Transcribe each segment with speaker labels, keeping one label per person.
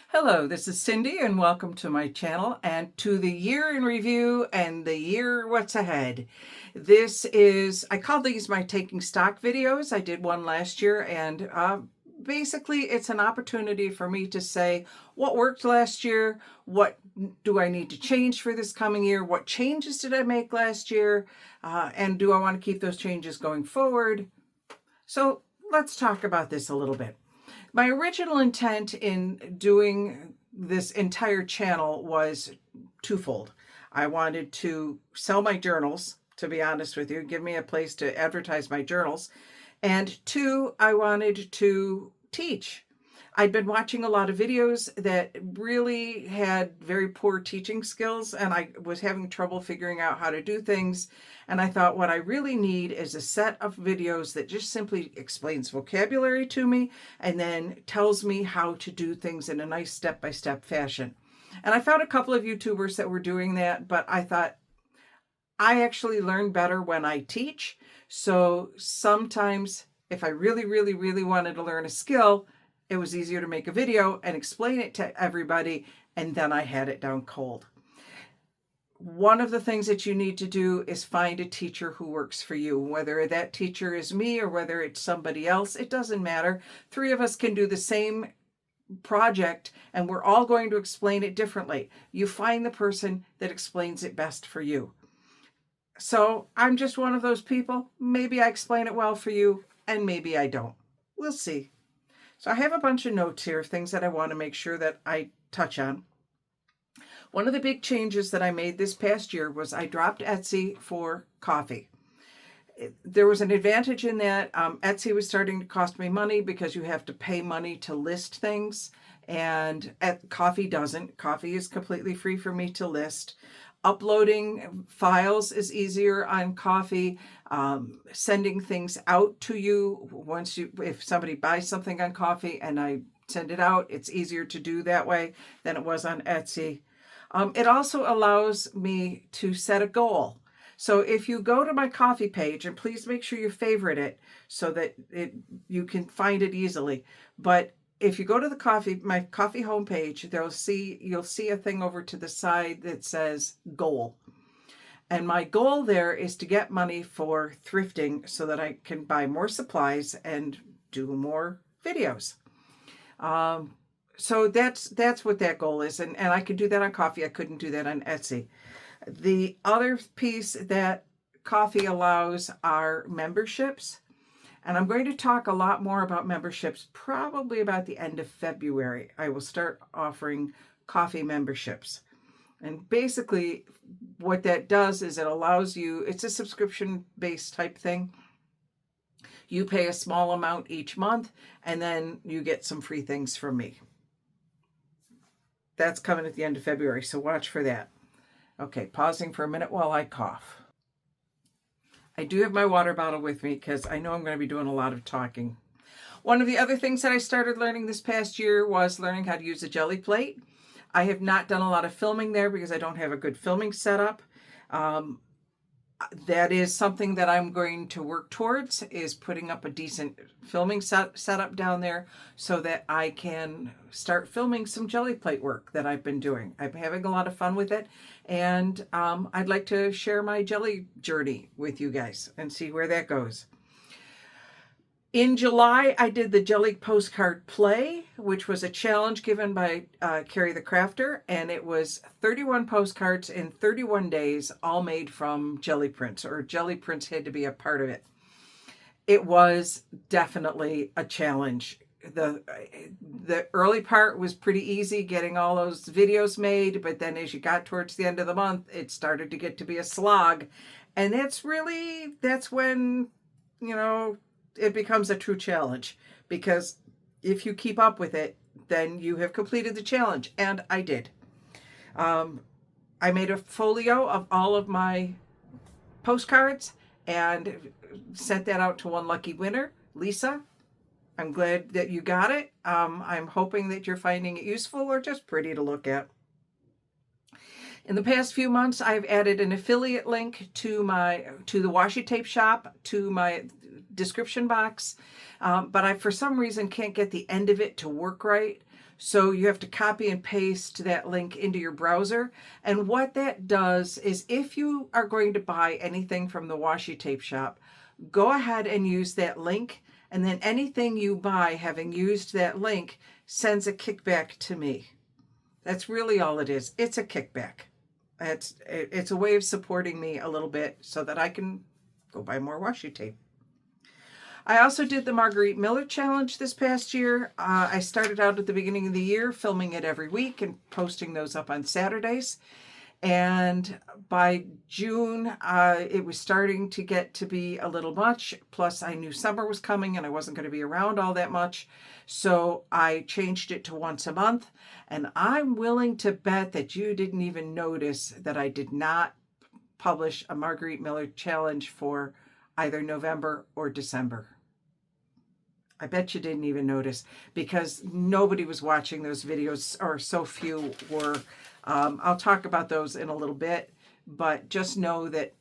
Speaker 1: Hello, this is Cindy and welcome to my channel and to the year in review and the year what's ahead. I call these my taking stock videos. I did one last year and basically it's an opportunity for me to say what worked last year, what do I need to change for this coming year, what changes did I make last year, and do I want to keep those changes going forward? So let's talk about this a little bit. My original intent in doing this entire channel was twofold. I wanted to sell my journals, to be honest with you, give me a place to advertise my journals. And two, I wanted to teach. I'd been watching a lot of videos that really had very poor teaching skills, and I was having trouble figuring out how to do things. And I thought what I really need is a set of videos that just simply explains vocabulary to me and then tells me how to do things in a nice step-by-step fashion. And I found a couple of YouTubers that were doing that, but I thought I actually learn better when I teach. So sometimes if I really wanted to learn a skill, it was easier to make a video and explain it to everybody, and then I had it down cold. One of the things that you need to do is find a teacher who works for you. Whether that teacher is me or whether it's somebody else, it doesn't matter. Three of us can do the same project and we're all going to explain it differently. You find the person that explains it best for you. So I'm just one of those people. Maybe I explain it well for you and maybe I don't. We'll see. So I have a bunch of notes here of things that I want to make sure that I touch on. One of the big changes that I made this past year was I dropped Etsy for coffee. There was an advantage in that. Etsy was starting to cost me money because you have to pay money to list things, and Coffee doesn't. Coffee is completely free for me to list. Uploading files is easier on Coffee. Sending things out to you if somebody buys something on Coffee and I send it out, it's easier to do that way than it was on Etsy. It also allows me to set a goal. So if you go to my Coffee page, and please make sure you favorite it so that you can find it easily. But if you go to my Coffee homepage, you'll see a thing over to the side that says goal. And my goal there is to get money for thrifting so that I can buy more supplies and do more videos. So that's what that goal is. And I could do that on Coffee. I couldn't do that on Etsy. The other piece that Coffee allows are memberships. And I'm going to talk a lot more about memberships probably about the end of February. I will start offering Coffee memberships. And basically what that does is it allows you, it's a subscription-based type thing. You pay a small amount each month and then you get some free things from me. That's coming at the end of February, so watch for that. Okay, pausing for a minute while I cough. I do have my water bottle with me because I know I'm going to be doing a lot of talking. One of the other things that I started learning this past year was learning how to use a jelly plate. I have not done a lot of filming there because I don't have a good filming setup. That is something that I'm going to work towards, is putting up a decent filming setup down there so that I can start filming some jelly plate work that I've been doing. I'm having a lot of fun with it, and I'd like to share my jelly journey with you guys and see where that goes. In July, I did the Gelli postcard play, which was a challenge given by Carrie the Crafter, and it was 31 postcards in 31 days, all made from jelly prints, or jelly prints had to be a part of it. It was definitely a challenge. The early part was pretty easy, getting all those videos made, but then as you got towards the end of the month, it started to get to be a slog, and that's when, it becomes a true challenge, because if you keep up with it, then you have completed the challenge, and I did. I made a folio of all of my postcards and sent that out to one lucky winner, Lisa. I'm glad that you got it. I'm hoping that you're finding it useful or just pretty to look at. In the past few months, I've added an affiliate link to the washi tape shop, to my description box, but I, for some reason, can't get the end of it to work right. So you have to copy and paste that link into your browser. And what that does is if you are going to buy anything from the Washi tape shop, go ahead and use that link. And then anything you buy, having used that link, sends a kickback to me. That's really all it is. It's a kickback. It's a way of supporting me a little bit so that I can go buy more washi tape. I also did the Margarete Miller challenge this past year. I started out at the beginning of the year filming it every week and posting those up on Saturdays. And by June, it was starting to get to be a little much. Plus, I knew summer was coming and I wasn't going to be around all that much. So I changed it to once a month. And I'm willing to bet that you didn't even notice that I did not publish a Margarete Miller challenge for either November or December. I bet you didn't even notice because nobody was watching those videos, or so few were. I'll talk about those in a little bit, but just know that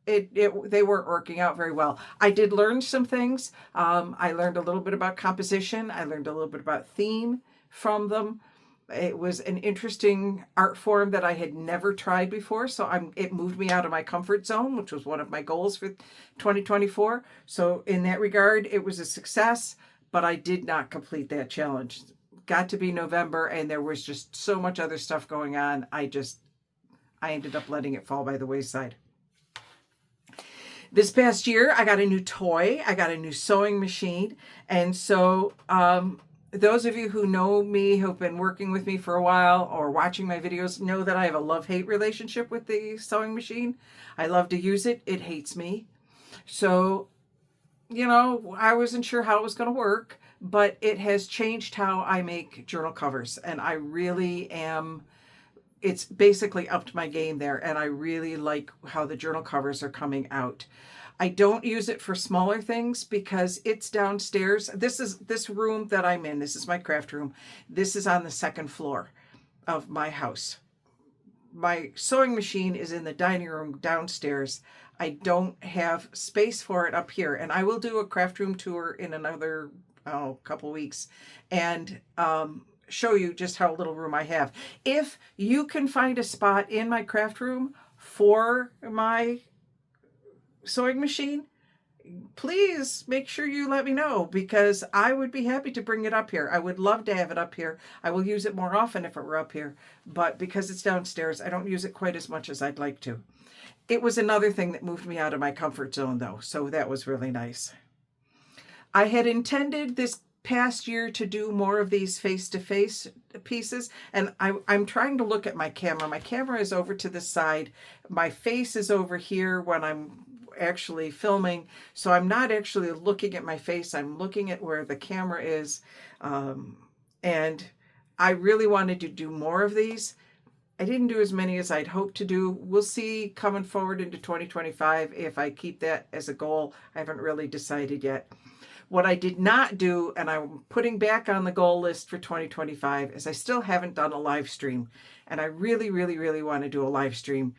Speaker 1: they weren't working out very well. I did learn some things. I learned a little bit about composition. I learned a little bit about theme from them. It was an interesting art form that I had never tried before, so it moved me out of my comfort zone, which was one of my goals for 2024. So in that regard, it was a success, but I did not complete that challenge. Got to be November, and there was just so much other stuff going on. I ended up letting it fall by the wayside. This past year, I got a new toy. I got a new sewing machine, and so those of you who know me, who've been working with me for a while or watching my videos, know that I have a love-hate relationship with the sewing machine. I love to use it. It hates me. So, I wasn't sure how it was going to work, but it has changed how I make journal covers. And I really am, it's basically upped my game there. And I really like how the journal covers are coming out. I don't use it for smaller things because it's downstairs. This room that I'm in. This is my craft room. This is on the second floor of my house. My sewing machine is in the dining room downstairs. I don't have space for it up here. And I will do a craft room tour in another couple weeks and show you just how little room I have. If you can find a spot in my craft room for my sewing machine, please make sure you let me know, because I would be happy to bring it up here. I would love to have it up here. I will use it more often if it were up here, but because it's downstairs, I don't use it quite as much as I'd like to. It was another thing that moved me out of my comfort zone though, so that was really nice. I had intended this past year to do more of these face-to-face pieces, and I'm trying to look at my camera. My camera is over to the side. My face is over here when I'm actually filming, so I'm not actually looking at my face. I'm looking at where the camera is, and I really wanted to do more of these. I didn't do as many as I'd hoped to do. We'll see coming forward into 2025 if I keep that as a goal. I haven't really decided yet. What I did not do, and I'm putting back on the goal list for 2025, is I still haven't done a live stream. And I really, really, really want to do a live stream.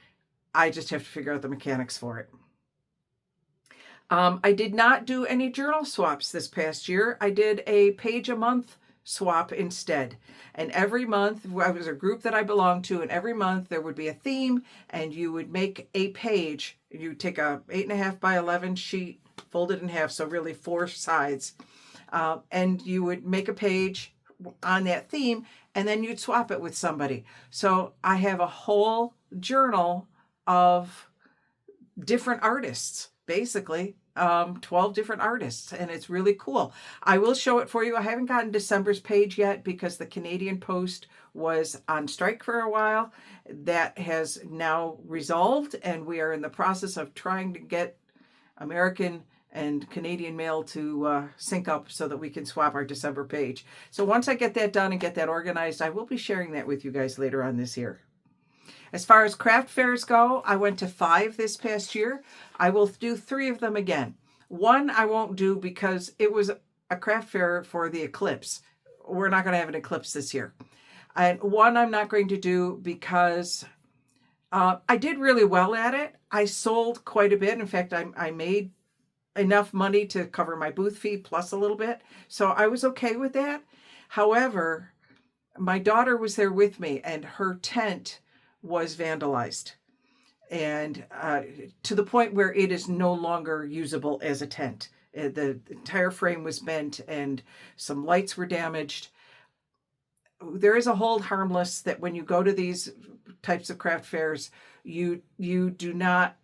Speaker 1: I just have to figure out the mechanics for it. I did not do any journal swaps this past year. I did a page a month swap instead. And every month, I was a group that I belonged to, and every month there would be a theme, and you would make a page. You take a 8.5 by 11 sheet, fold it in half, so really 4 sides, and you would make a page on that theme, and then you'd swap it with somebody. So I have a whole journal of different artists, basically 12 different artists, and it's really cool. I will show it for you. I haven't gotten December's page yet because the Canadian Post was on strike for a while. That has now resolved, and we are in the process of trying to get American and Canadian mail to sync up so that we can swap our December page. So once I get that done and get that organized, I will be sharing that with you guys later on this year. As far as craft fairs go, I went to 5 this past year. I will do 3 of them again. One I won't do because it was a craft fair for the eclipse. We're not going to have an eclipse this year. And one I'm not going to do because I did really well at it. I sold quite a bit. In fact, I made enough money to cover my booth fee plus a little bit. So I was okay with that. However, my daughter was there with me, and her tent was vandalized, and to the point where it is no longer usable as a tent. The entire frame was bent and some lights were damaged. There is a hold harmless that when you go to these types of craft fairs, you do not,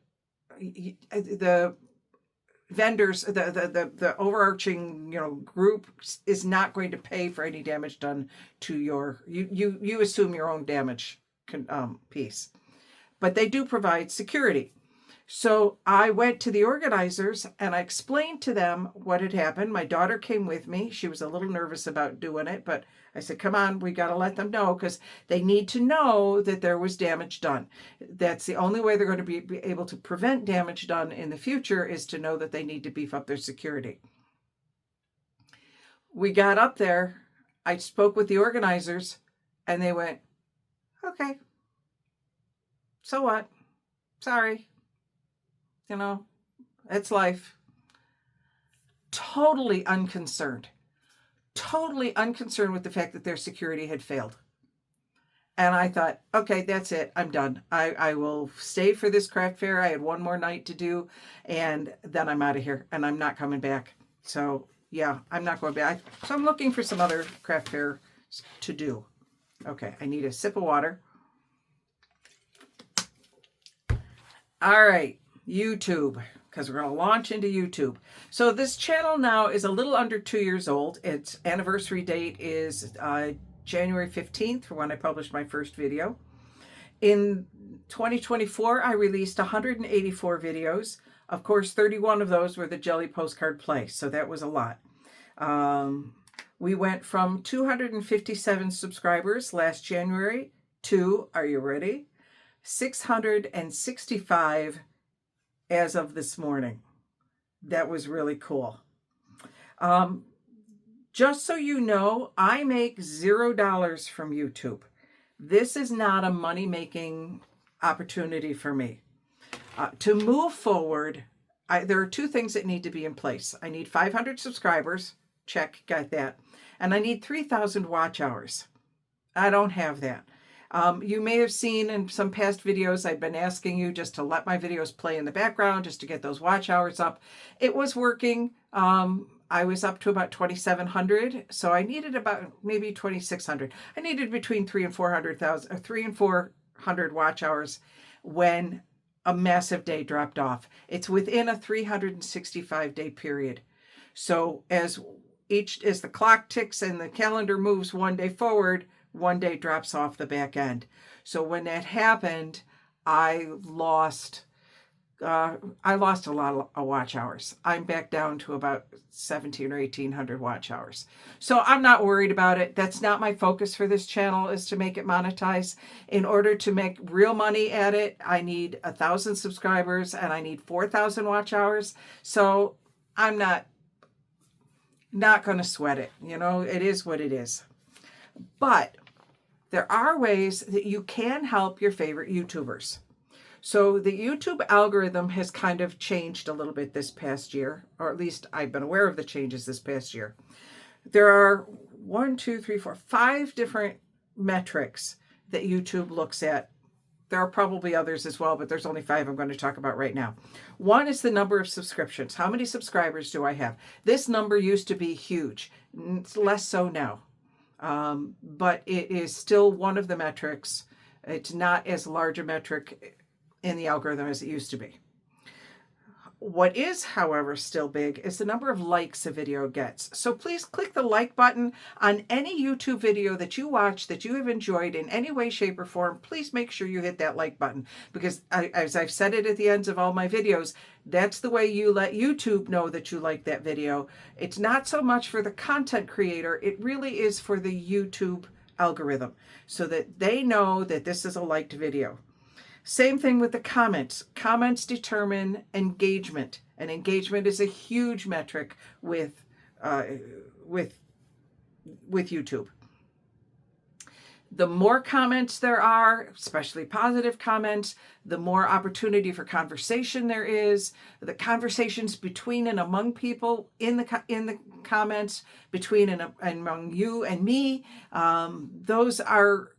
Speaker 1: the vendors, the overarching, group is not going to pay for any damage done to your, you assume your own damage piece, but they do provide security. So I went to the organizers and I explained to them what had happened. My daughter came with me. She was a little nervous about doing it, but I said, come on, we got to let them know, because they need to know that there was damage done. That's the only way they're going to be able to prevent damage done in the future, is to know that they need to beef up their security. We got up there. I spoke with the organizers and they went, okay, so what? Sorry. It's life. Totally unconcerned with the fact that their security had failed. And I thought, okay, that's it. I'm done. I will stay for this craft fair. I had one more night to do, and then I'm out of here, and I'm not coming back. So yeah, I'm not going back. So I'm looking for some other craft fair to do. Okay, I need a sip of water. All right. YouTube, because we're going to launch into YouTube. So this channel now is a little under 2 years old. Its anniversary date is January 15th, for when I published my first video. In 2024, I released 184 videos. Of course, 31 of those were the Gelli postcard play, so that was a lot. We went from 257 subscribers last January to, are you ready? 665 as of this morning. That was really cool. Just so you know, I make $0 from YouTube. This is not a money-making opportunity for me. To move forward, there are two things that need to be in place. I need 500 subscribers. Check, got that. And I need 3,000 watch hours. I don't have that. You may have seen in some past videos, I've been asking you just to let my videos play in the background, just to get those watch hours up. It was working. I was up to about 2,700, so I needed about maybe 2,600. I needed between 300 and 400 watch hours when a massive day dropped off. It's within a 365-day period. So as the clock ticks and the calendar moves one day forward, one day drops off the back end. So when that happened, I lost a lot of watch hours. I'm back down to about 1,700 or 1,800 watch hours. So I'm not worried about it. That's not my focus for this channel, is to make it monetize. In order to make real money at it, I need 1,000 subscribers and I need 4,000 watch hours. So I'm not going to sweat it. It is what it is. But there are ways that you can help your favorite YouTubers. So the YouTube algorithm has kind of changed a little bit this past year, or at least I've been aware of the changes this past year. There are 5 different metrics that YouTube looks at. There are probably others as well, but there's only 5 I'm going to talk about right now. One is the number of subscriptions. How many subscribers do I have? This number used to be huge. It's less so now. But it is still one of the metrics. It's not as large a metric in the algorithm as it used to be. What is, however, still big is the number of likes a video gets. So please click the like button on any YouTube video that you watch that you have enjoyed in any way, shape, or form. Please make sure you hit that like button, because as I've said it at the ends of all my videos, that's the way you let YouTube know that you like that video. It's not so much for the content creator. It really is for the YouTube algorithm, so that they know that this is a liked video. Same thing with the comments. Comments determine engagement, and engagement is a huge metric with YouTube. The more comments there are, especially positive comments, the more opportunity for conversation there is. The conversations between and among people in the comments, between and among you and me, they're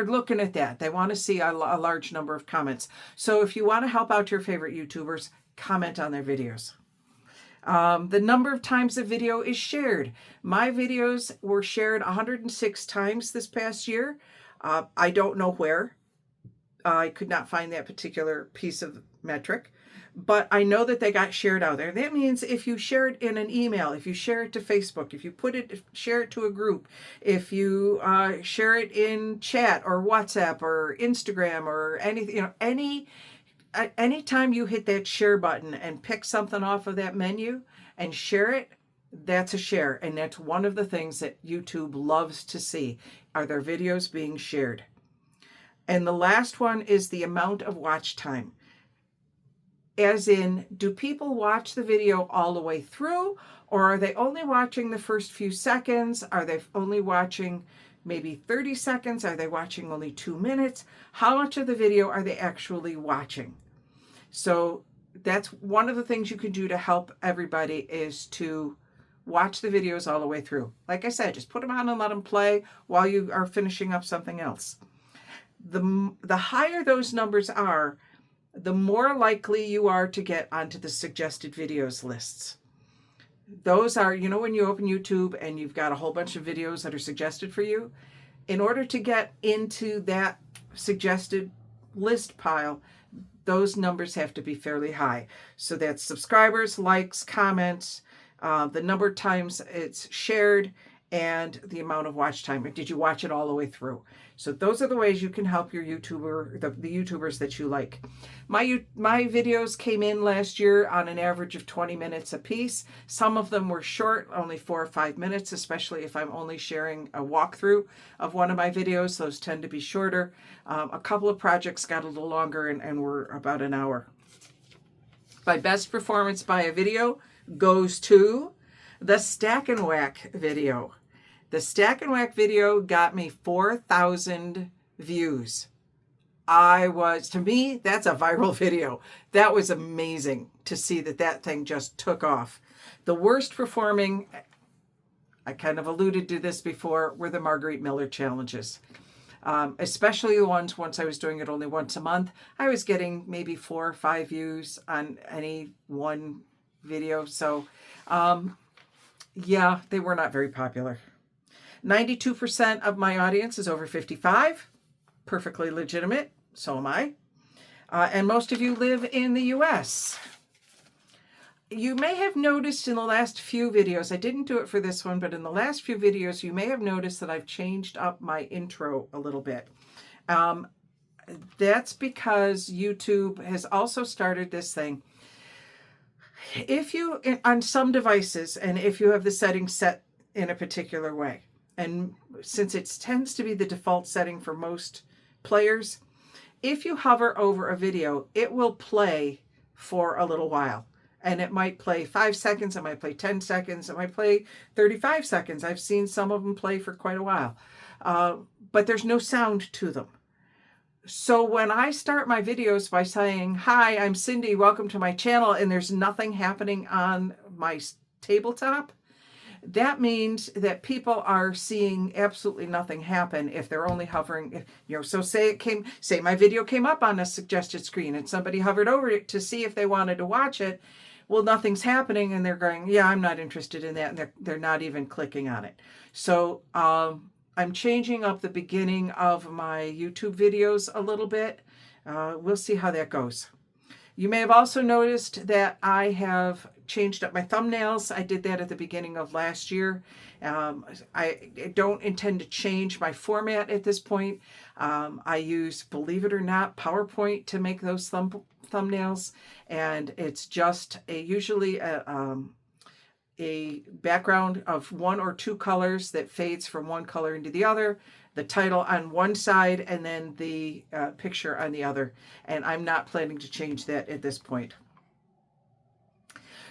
Speaker 1: looking at that. They want to see a large number of comments. So if you want to help out your favorite YouTubers, comment on their videos. The number of times a video is shared. My videos were shared 106 times this past year. I don't know where. I could not find that particular piece of metric, but I know that they got shared out there. That means if you share it in an email, if you share it to Facebook, if you share it to a group, if you share it in chat or WhatsApp or Instagram or anything, anytime you hit that share button and pick something off of that menu and share it, that's a share. And that's one of the things that YouTube loves to see, are their videos being shared. And the last one is the amount of watch time. As in, do people watch the video all the way through, or are they only watching the first few seconds? Are they only watching maybe 30 seconds? Are they watching only 2 minutes? How much of the video are they actually watching? So that's one of the things you can do to help everybody, is to watch the videos all the way through. Like I said, just put them on and let them play while you are finishing up something else. The higher those numbers are, the more likely you are to get onto the suggested videos lists. Those are, when you open YouTube and you've got a whole bunch of videos that are suggested for you, in order to get into that suggested list pile, those numbers have to be fairly high. So that's subscribers, likes, comments, the number of times it's shared, and the amount of watch time. Did you watch it all the way through? So those are the ways you can help your YouTuber, the YouTubers that you like. My videos came in last year on an average of 20 minutes a piece. Some of them were short, only 4 or 5 minutes, especially if I'm only sharing a walkthrough of one of my videos. Those tend to be shorter. A couple of projects got a little longer and were about an hour. My best performance by a video goes to the Stack and Whack video. The Stack and Whack video got me 4,000 views. To me, that's a viral video. That was amazing to see that thing just took off. The worst performing, I kind of alluded to this before, were the Margarete Miller challenges. Especially the ones, once I was doing it only once a month, I was getting maybe 4 or 5 views on any one video. So, yeah, they were not very popular. 92% of my audience is over 55. Perfectly legitimate. So am I. And most of you live in the US. You may have noticed in the last few videos, I didn't do it for this one, but in the last few videos, you may have noticed that I've changed up my intro a little bit. That's because YouTube has also started this thing. If you, on some devices, and if you have the settings set in a particular way, and since it tends to be the default setting for most players, if you hover over a video, it will play for a little while. And it might play 5 seconds, it might play 10 seconds, it might play 35 seconds. I've seen some of them play for quite a while. But there's no sound to them. So when I start my videos by saying, "Hi, I'm Cindy, welcome to my channel," and there's nothing happening on my tabletop, that means that people are seeing absolutely nothing happen if they're only hovering. So say my video came up on a suggested screen and somebody hovered over it to see if they wanted to watch it. Well, nothing's happening and they're going, "Yeah, I'm not interested in that," and they're not even clicking on it. So I'm changing up the beginning of my YouTube videos a little bit. We'll see how that goes. You may have also noticed that I have changed up my thumbnails. I did that at the beginning of last year. I don't intend to change my format at this point. I use, believe it or not, PowerPoint to make those thumbnails, and it's just usually a background of 1 or 2 colors that fades from one color into the other, the title on one side, and then the picture on the other. And I'm not planning to change that at this point.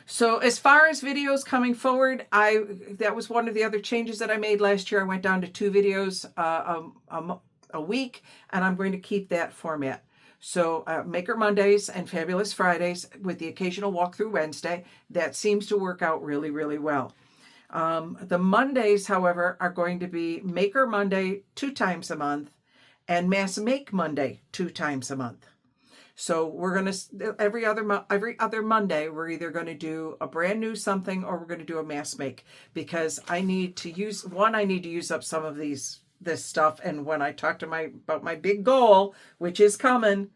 Speaker 1: So as far as videos coming forward, that was one of the other changes that I made last year. I went down to 2 videos a week, and I'm going to keep that format. So Maker Mondays and Fabulous Fridays with the occasional walkthrough Wednesday. That seems to work out really, really well. The Mondays, however, are going to be Maker Monday 2 times a month and Mass Make Monday 2 times a month. So we're going to, every other Monday, we're either going to do a brand new something or we're going to do a mass make, because I need to use up some of this stuff. And when I talk to about my big goal, which is coming,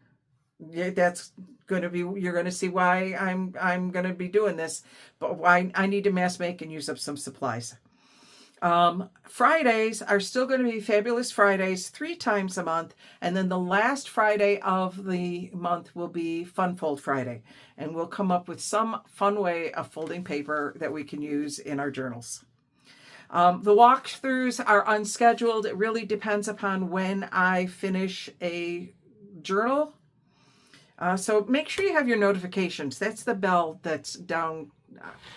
Speaker 1: that's going to be, you're going to see why I'm going to be doing this, but why I need to mass make and use up some supplies. Fridays are still going to be Fabulous Fridays 3 times a month. And then the last Friday of the month will be Fun Fold Friday. And we'll come up with some fun way of folding paper that we can use in our journals. The walkthroughs are unscheduled. It really depends upon when I finish a journal. So make sure you have your notifications. That's the bell that's down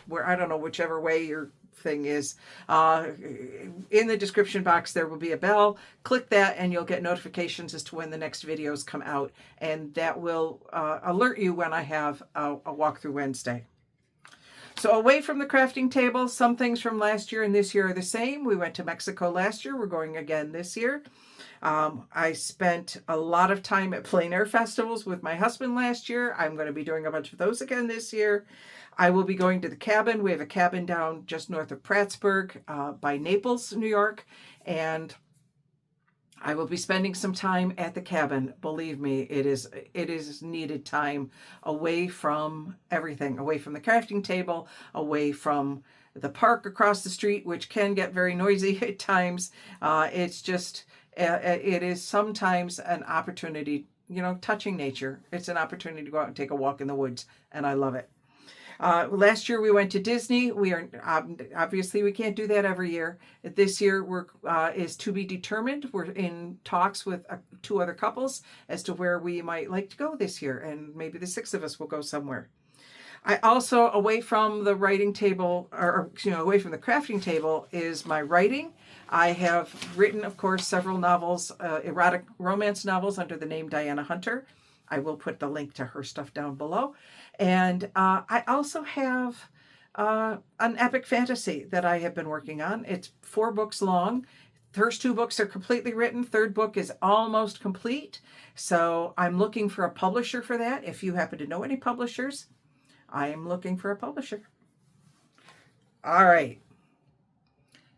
Speaker 1: where, I don't know, whichever way your thing is. In the description box, there will be a bell. Click that and you'll get notifications as to when the next videos come out. And that will alert you when I have a walkthrough Wednesday. So away from the crafting table, some things from last year and this year are the same. We went to Mexico last year. We're going again this year. I spent a lot of time at plein air festivals with my husband last year. I'm going to be doing a bunch of those again this year. I will be going to the cabin. We have a cabin down just north of Prattsburg by Naples, New York. And I will be spending some time at the cabin. Believe me, it is needed time away from everything, away from the crafting table, away from the park across the street, which can get very noisy at times. It's just, it is sometimes an opportunity, touching nature. It's an opportunity to go out and take a walk in the woods, and I love it. Last year we went to Disney. We are obviously we can't do that every year. This year is to be determined. We're in talks with 2 other couples as to where we might like to go this year, and maybe the 6 of us will go somewhere. I also, away from the writing table, or away from the crafting table, is my writing. I have written, of course, several novels, erotic romance novels under the name Diana Hunter. I will put the link to her stuff down below. And I also have an epic fantasy that I have been working on. It's 4 books long. First 2 books are completely written. 3rd book is almost complete. So I'm looking for a publisher for that. If you happen to know any publishers, I am looking for a publisher. All right.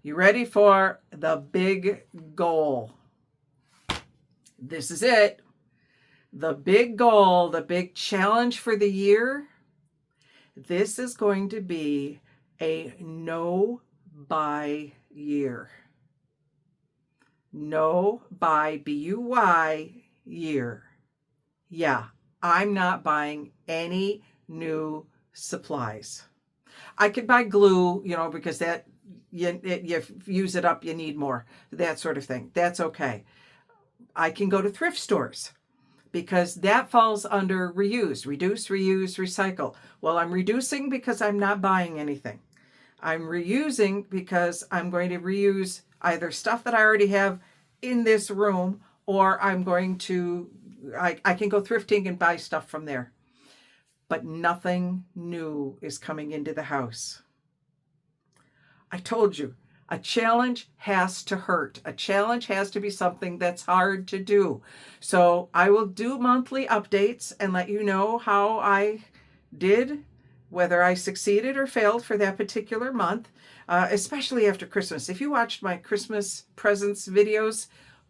Speaker 1: You ready for the big goal? This is it. The big goal, the big challenge for the year. This is going to be a no-buy year. No-buy, B-U-Y, year. Yeah, I'm not buying any new supplies. I could buy glue, because that you use it up, you need more, that sort of thing. That's okay. I can go to thrift stores, because that falls under reuse, reduce, reuse, recycle. Well, I'm reducing because I'm not buying anything. I'm reusing because I'm going to reuse either stuff that I already have in this room, or I'm going to, I can go thrifting and buy stuff from there. But nothing new is coming into the house. I told you, a challenge has to hurt. A challenge has to be something that's hard to do. So I will do monthly updates and let you know how I did, whether I succeeded or failed for that particular month, especially after Christmas. If you watched my Christmas presents videos,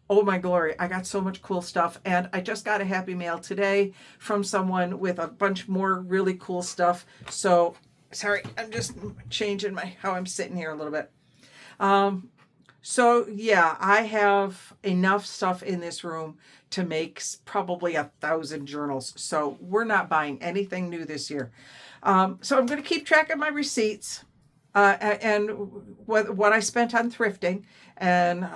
Speaker 1: oh my glory, I got so much cool stuff. And I just got a happy mail today from someone with a bunch more really cool stuff. So, sorry, I'm just changing how I'm sitting here a little bit. So yeah, I have enough stuff in this room to make probably 1,000 journals. So we're not buying anything new this year. So I'm going to keep track of my receipts, and what I spent on thrifting, and,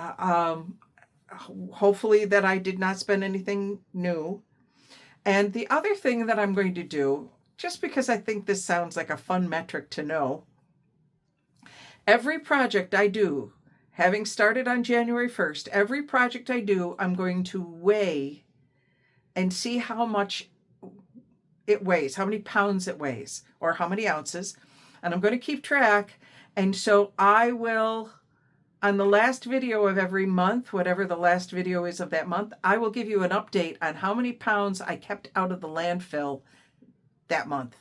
Speaker 1: hopefully that I did not spend anything new. And the other thing that I'm going to do just because I think this sounds like a fun metric to know. Every project I do, having started on January 1st, every project I do, I'm going to weigh and see how much it weighs, how many pounds it weighs, or how many ounces. And I'm going to keep track. And so I will, on the last video of every month, whatever the last video is of that month, I will give you an update on how many pounds I kept out of the landfill that month.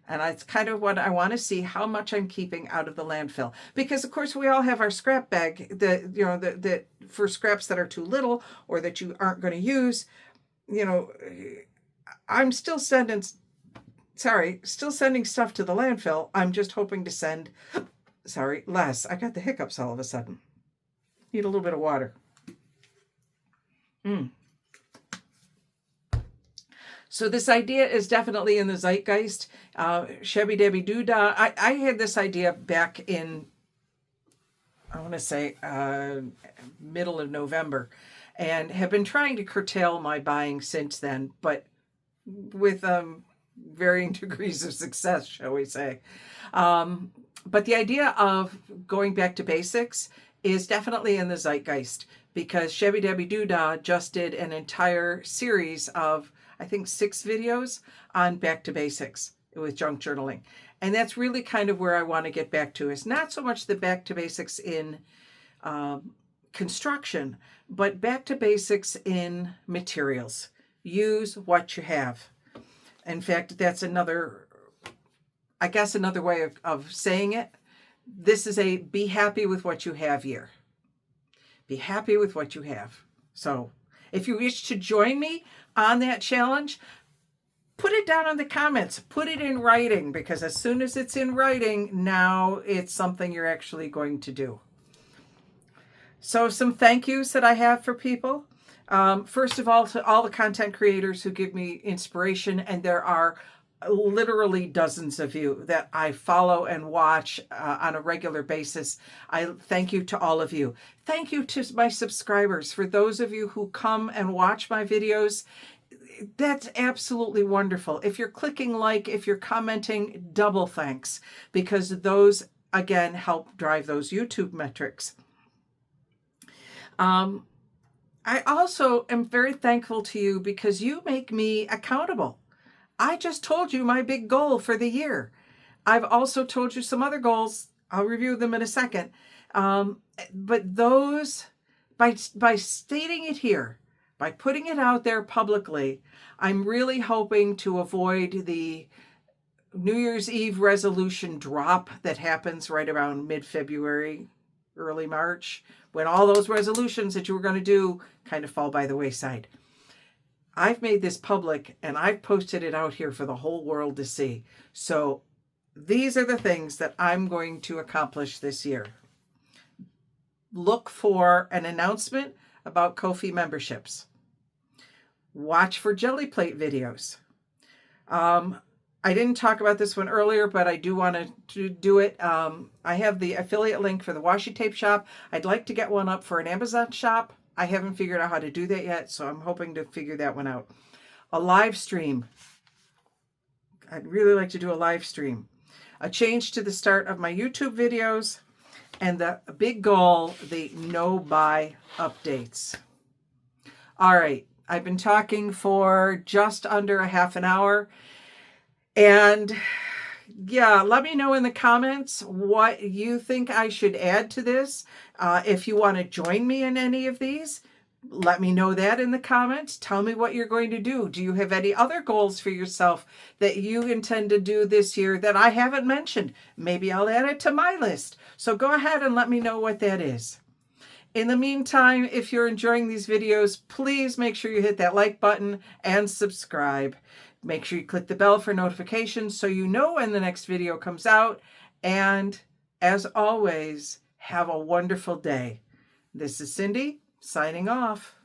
Speaker 1: And it's kind of what I want to see, how much I'm keeping out of the landfill. Because of course we all have our scrap bag, the for scraps that are too little or that you aren't going to use. I'm still sending stuff to the landfill. I'm just hoping to send, less. I got the hiccups all of a sudden. Need a little bit of water. So this idea is definitely in the zeitgeist. Shabby Dabby Doodah. I had this idea back in, I want to say, middle of November, and have been trying to curtail my buying since then, but with varying degrees of success, shall we say. But the idea of going back to basics is definitely in the zeitgeist, because Shabby Dabby Doodah just did an entire series of, I think, 6 videos on back to basics with junk journaling. And that's really kind of where I want to get back to, is not so much the back to basics in construction, but back to basics in materials. Use what you have. In fact, that's another way of saying it. This is a be happy with what you have year. Be happy with what you have. So if you wish to join me on that challenge, put it down in the comments. Put it in writing, because as soon as it's in writing, now it's something you're actually going to do. So some thank yous that I have for people. First of all, to all the content creators who give me inspiration, and there are literally dozens of you that I follow and watch on a regular basis. I thank you to all of you. Thank you to my subscribers. For those of you who come and watch my videos, that's absolutely wonderful. If you're clicking like, if you're commenting, double thanks, because those, again, help drive those YouTube metrics. I also am very thankful to you because you make me accountable. I just told you my big goal for the year. I've also told you some other goals. I'll review them in a second. But those, by stating it here, by putting it out there publicly, I'm really hoping to avoid the New Year's Eve resolution drop that happens right around mid-February, early March, when all those resolutions that you were going to do kind of fall by the wayside. I've made this public and I've posted it out here for the whole world to see. So these are the things that I'm going to accomplish this year. Look for an announcement about Ko-fi memberships. Watch for Jelly Plate videos. I didn't talk about this one earlier, but I do want to do it. I have the affiliate link for the washi tape shop. I'd like to get one up for an Amazon shop. I haven't figured out how to do that yet, so I'm hoping to figure that one out. A live stream. I'd really like to do a live stream. A change to the start of my YouTube videos. And the big goal, the no-buy updates. All right. I've been talking for just under a half an hour. And yeah, let me know in the comments what you think I should add to this. If you want to join me in any of these, let me know that in the comments. Tell me what you're going to do. Do you have any other goals for yourself that you intend to do this year that I haven't mentioned? Maybe I'll add it to my list. So go ahead and let me know what that is. In the meantime, if you're enjoying these videos, please make sure you hit that like button and subscribe. Make sure you click the bell for notifications so you know when the next video comes out. And as always, have a wonderful day. This is Cindy signing off.